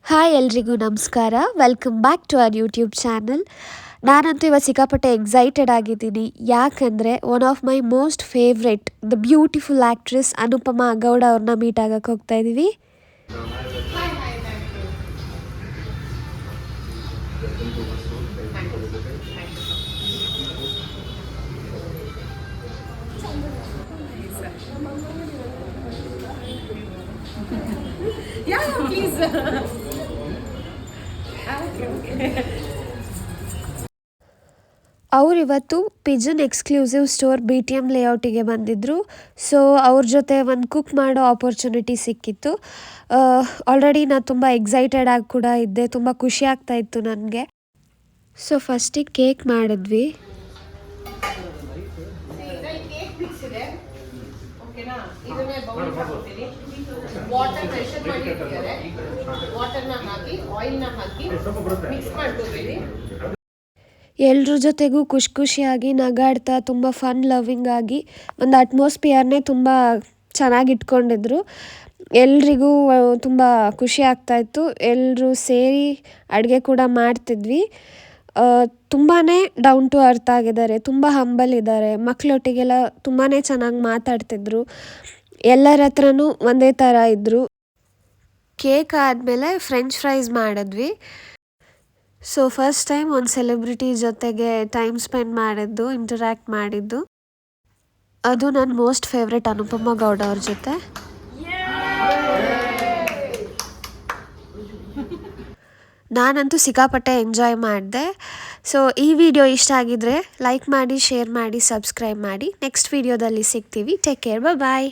Hi ಎಲ್ರಿಗೂ ನಮಸ್ಕಾರ. Welcome back to our YouTube channel. ನಾನಂತೂ ಇವತ್ತು ಸಿಕ್ಕಾಪಟ್ಟೆ ಎಕ್ಸೈಟೆಡ್ ಆಗಿದ್ದೀನಿ. ಯಾಕಂದರೆ one of my most favourite the beautiful actress Anupama Gowda ಅವ್ರನ್ನ ಮೀಟ್ ಆಗಕ್ಕೆ ಹೋಗ್ತಾ ಇದ್ದೀವಿ. ಅವರಿವತ್ತು ಪಿಜನ್ ಎಕ್ಸ್ಕ್ಲೂಸಿವ್ ಸ್ಟೋರ್ BTM ಲೇಔಟಿಗೆ ಬಂದಿದ್ದರು. ಸೊ ಅವ್ರ ಜೊತೆ ಒಂದು ಕುಕ್ ಮಾಡೋ ಆಪರ್ಚುನಿಟಿ ಸಿಕ್ಕಿತ್ತು. ಆಲ್ರೆಡಿ ನಾನು ತುಂಬ ಎಕ್ಸೈಟೆಡ್ ಆಗಿ ಕೂಡ ಇದ್ದೆ. ತುಂಬ ಖುಷಿ ಆಗ್ತಾ ಇತ್ತು ನನಗೆ. ಸೊ ಫಸ್ಟಿಗೆ ಕೇಕ್ ಮಾಡಿದ್ವಿ. ಎಲ್ರ ಜೊತೆಗೂ ಖುಷಿಯಾಗಿ ನಗಾಡ್ತಾ ತುಂಬ ಫನ್ ಲವಿಂಗ್ ಆಗಿ ಒಂದು ಅಟ್ಮಾಸ್ಫಿಯರ್ನೇ ತುಂಬ ಚೆನ್ನಾಗಿ ಇಟ್ಕೊಂಡಿದ್ರು. ಎಲ್ರಿಗೂ ತುಂಬ ಖುಷಿ ಆಗ್ತಾಯಿತ್ತು. ಎಲ್ಲರೂ ಸೇರಿ ಅಡುಗೆ ಕೂಡ ಮಾಡ್ತಿದ್ವಿ. ತುಂಬಾ ಡೌನ್ ಟು ಅರ್ತ್ ಆಗಿದ್ದಾರೆ, ತುಂಬ ಹಂಬಲ್ ಇದ್ದಾರೆ. ಮಕ್ಕಳೊಟ್ಟಿಗೆಲ್ಲ ತುಂಬಾ ಚೆನ್ನಾಗಿ ಮಾತಾಡ್ತಿದ್ರು. ಎಲ್ಲರ ಹತ್ರನೂ ಒಂದೇ ಥರ ಇದ್ದರು. ಕೇಕ್ ಆದಮೇಲೆ ಫ್ರೆಂಚ್ ಫ್ರೈಸ್ ಮಾಡಿದ್ವಿ. ಸೊ ಫಸ್ಟ್ ಟೈಮ್ ಒಂದು ಸೆಲೆಬ್ರಿಟಿ ಜೊತೆಗೆ ಟೈಮ್ ಸ್ಪೆಂಡ್ ಮಾಡಿದ್ದು, ಇಂಟರ್ಯಾಕ್ಟ್ ಮಾಡಿದ್ದು, ಅದು ನನ್ನ ಮೋಸ್ಟ್ ಫೇವ್ರೆಟ್ ಅನುಪಮಾ ಗೌಡ ಅವ್ರ ಜೊತೆ. ನಾನಂತೂ ಸಿಕ್ಕಾಪಟ್ಟೆ ಎಂಜಾಯ್ ಮಾಡಿದೆ. ಸೊ ಈ ವಿಡಿಯೋ ಇಷ್ಟ ಆಗಿದ್ರೆ ಲೈಕ್ ಮಾಡಿ, ಶೇರ್ ಮಾಡಿ, ಸಬ್ಸ್ಕ್ರೈಬ್ ಮಾಡಿ. ನೆಕ್ಸ್ಟ್ ವಿಡಿಯೋದಲ್ಲಿ ಸಿಗ್ತೀವಿ. ಟೇಕ್ ಕೇರ್, ಬಾಯ್.